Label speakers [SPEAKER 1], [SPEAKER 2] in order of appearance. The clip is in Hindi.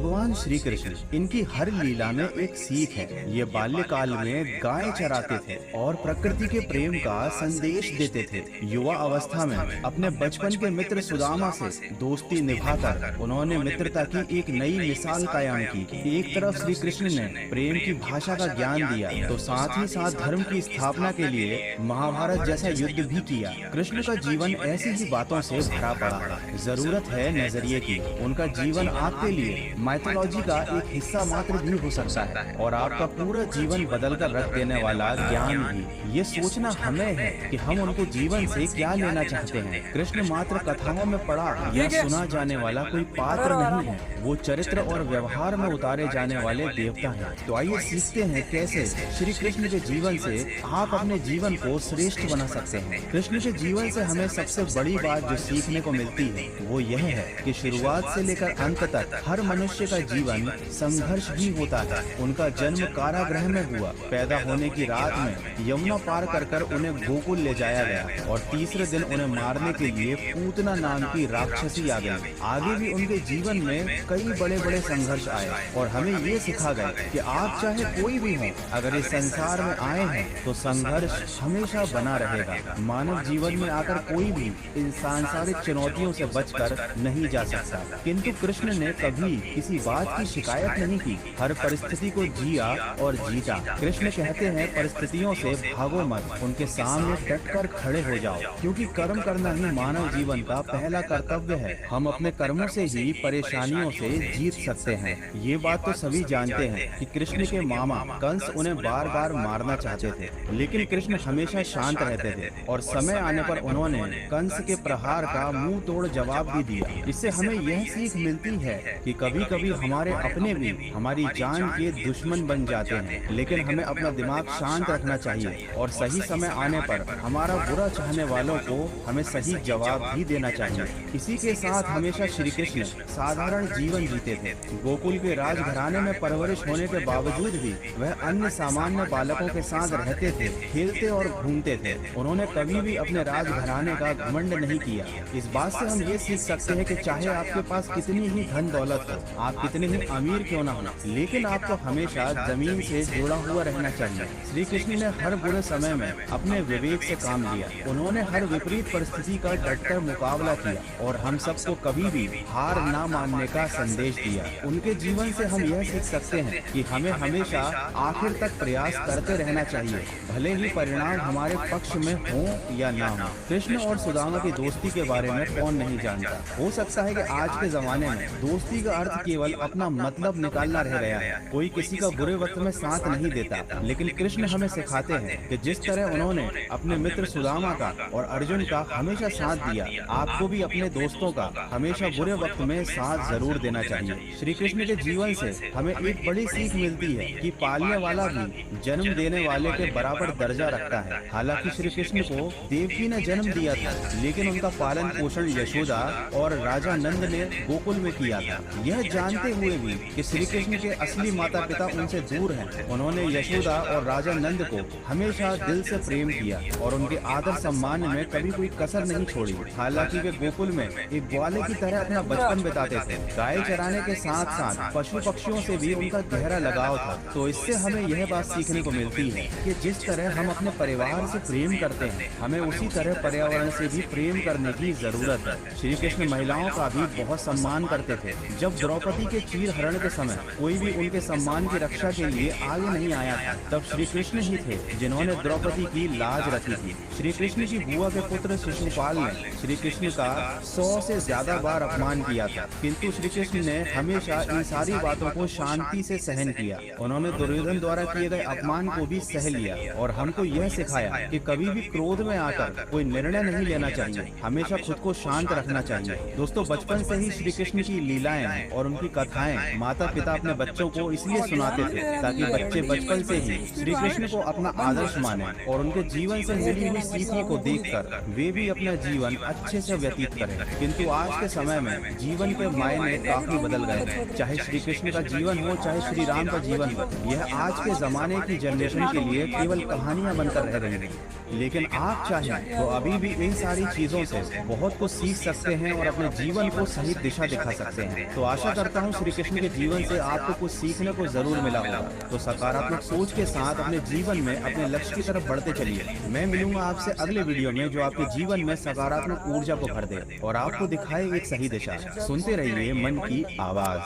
[SPEAKER 1] भगवान श्री कृष्ण, इनकी हर लीला में एक सीख है। ये बाल्यकाल में गाय चराते थे और प्रकृति के प्रेम का संदेश देते थे। युवा अवस्था में अपने बचपन के मित्र सुदामा से दोस्ती निभाकर उन्होंने मित्रता की एक नई मिसाल कायम की। एक तरफ श्री कृष्ण ने प्रेम की भाषा का ज्ञान दिया, तो साथ ही साथ धर्म की स्थापना के लिए महाभारत जैसा युद्ध भी किया। कृष्ण का जीवन ऐसी ही बातों से भरा पड़ा। जरूरत है नजरिए की। उनका जीवन आपके लिए माइथोलॉजी का एक हिस्सा मात्र भी हो सकता है और आपका पूरा जीवन बदल कर रख देने वाला ज्ञान भी। ये सोचना हमें है कि हम उनके जीवन से क्या लेना चाहते हैं। कृष्ण मात्र कथाओं में पढ़ा या सुना जाने वाला कोई पात्र नहीं है, वो चरित्र और व्यवहार में उतारे जाने वाले देवता हैं। तो आइए सीखते हैं कैसे श्री कृष्ण के जीवन से आप अपने जीवन को श्रेष्ठ बना सकते हैं। कृष्ण के जीवन से हमें सबसे बड़ी बात जो सीखने को मिलती है वो यह है कि शुरुआत से लेकर अंत तक हर मनुष्य का जीवन संघर्ष भी होता है। उनका जन्म कारागृह में हुआ। पैदा होने की रात में यमुना पार कर उन्हें गोकुल ले जाया गया और तीसरे दिन उन्हें मारने के लिए पूतना नाम की राक्षसी आ गई। आगे भी उनके जीवन में कई बड़े बड़े संघर्ष आए और हमें ये सिखा गए कि आप चाहे कोई भी हो, अगर इस संसार में आए हैं तो संघर्ष हमेशा बना रहेगा। मानव जीवन में आकर कोई भी इन सांसारिक चुनौतियों से बचकर नहीं जा सकता, किंतु कृष्ण ने कभी किसी बात की शिकायत नहीं की। हर परिस्थिति को जिया और जीता। कृष्ण कहते हैं परिस्थितियों से भागो मत, उनके सामने डटकर खड़े हो जाओ, क्योंकि कर्म करना ही मानव जीवन का पहला कर्तव्य है। हम अपने कर्मों से ही परेशानियों से जीत सकते हैं। ये बात तो सभी जानते हैं कि कृष्ण के मामा कंस उन्हें बार बार मारना चाहते थे, लेकिन कृष्ण हमेशा शांत रहते थे और समय आने पर उन्होंने कंस के प्रहार का मुंह तोड़ जवाब भी दिया। इससे हमें यह सीख मिलती है कि कभी कभी हमारे अपने भी हमारी जान के दुश्मन बन जाते हैं, लेकिन हमें अपना दिमाग शांत रखना चाहिए और सही समय आने पर हमारा बुरा चाहने वालों को हमें सही जवाब भी देना चाहिए। इसी के साथ हमेशा श्री कृष्ण साधारण जीवन जीते थे। गोकुल के राजघराने में परवरिश होने के बावजूद भी वह अन्य सामान्य बालकों के साथ रहते थे, खेलते और घूमते थे। उन्होंने कभी भी अपने राजघराने का घमंड नहीं किया। इस बात से हम ये सीख सकते हैं कि चाहे आपके पास कितनी ही धन दौलत हो, आप कितने ही अमीर क्यों ना हो, लेकिन आपको हमेशा जमीन से जुड़ा हुआ रहना चाहिए। श्री कृष्ण ने हर बुरे समय में अपने विवेक से काम लिया। उन्होंने हर विपरीत परिस्थिति का डटकर मुकाबला किया और हम सबको कभी भी हार ना मानने का संदेश दिया। उनके जीवन से हम यह सीख सकते हैं कि हमें हमेशा आखिर तक प्रयास करते रहना चाहिए, भले ही परिणाम हमारे पक्ष में हो या ना हो। कृष्ण और सुदामा की दोस्ती के बारे में कौन नहीं जानता। हो सकता है कि आज के जमाने में दोस्ती का अर्थ केवल अपना मतलब निकालना रह गया है। कोई किसी का बुरे वक्त में साथ नहीं देता, लेकिन कृष्ण हमें सिखाते हैं कि जिस तरह उन्होंने अपने मित्र सुदामा का और अर्जुन का हमेशा साथ दिया, आपको भी अपने दोस्तों का हमेशा बुरे वक्त में साथ जरूर देना चाहिए। श्री कृष्ण के जीवन से हमें एक बड़ी सीख मिलती है कि पालने वाला भी जन्म देने वाले के बराबर दर्जा रखता है। हालांकि श्री कृष्ण को देवकी ने जन्म दिया था, लेकिन उनका पालन पोषण यशोदा और राजा नंद ने गोकुल में किया था। यह जानते हुए भी कि श्री कृष्ण के असली माता पिता उनसे दूर हैं, उन्होंने यशोदा और राजा नंद को हमेशा दिल से प्रेम किया और उनके आदर सम्मान में कभी कोई कसर नहीं छोड़ी। हालांकि वे गोकुल में एक ग्वाले की तरह अपना बचपन बिताते थे। गाय चराने के साथ साथ पशु पक्षियों से भी उनका गहरा लगाव था। तो इससे हमें यह बात सीखने को मिलती है कि जिस तरह हम अपने परिवार से प्रेम करते हैं, हमें उसी तरह पर्यावरण से भी प्रेम करने की जरूरत है। श्री कृष्ण महिलाओं का भी बहुत सम्मान करते थे। जब द्रौपदी के चीर हरण के समय कोई भी उनके सम्मान की रक्षा के लिए आगे नहीं आया था, तब श्री कृष्ण ही थे जिन्होंने द्रौपदी की लाज रखी थी। श्री कृष्ण की बुआ के पुत्र शिशुपाल ने श्री कृष्ण का 100 से ज्यादा बार अपमान किया था, किंतु श्री कृष्ण ने हमेशा इन सारी बातों को शांति से सहन किया। उन्होंने दुर्योधन द्वारा किए गए अपमान को भी सह लिया और हमको यह सिखाया कि कभी भी क्रोध में आकर कोई निर्णय नहीं लेना चाहिए, हमेशा खुद को शांत रखना चाहिए। दोस्तों, बचपन से ही श्री कृष्ण की लीलाएं और उनकी कथाएं माता पिता अपने बच्चों को इसलिए सुनाते थे ताकि बच्चे बचपन से ही श्री कृष्ण को अपना आदर्श माने और उनके जीवन से मिली हुई सीखों को देखकर वे भी अपना जीवन अच्छे से व्यतीत करें। किंतु आज के समय में जीवन के मायने काफी बदल गए हैं। चाहे श्री कृष्ण का जीवन हो, चाहे श्री राम का जीवन हो, यह आज के जमाने की जनरेशन के लिए केवल कहानियां बनकर रह रही हैं। लेकिन आप चाहें तो अभी भी इन सारी चीजों से बहुत कुछ सीख सकते हैं और अपने जीवन को सही दिशा दिखा सकते हैं। तो आशा करता करता हूँ श्री कृष्ण के जीवन से आपको कुछ सीखने को जरूर मिला होगा। तो सकारात्मक सोच के साथ अपने जीवन में अपने लक्ष्य की तरफ बढ़ते चलिए। मैं मिलूंगा आपसे अगले वीडियो में जो आपके जीवन में सकारात्मक ऊर्जा को भर दे और आपको दिखाए एक सही दिशा। सुनते रहिए मन की आवाज।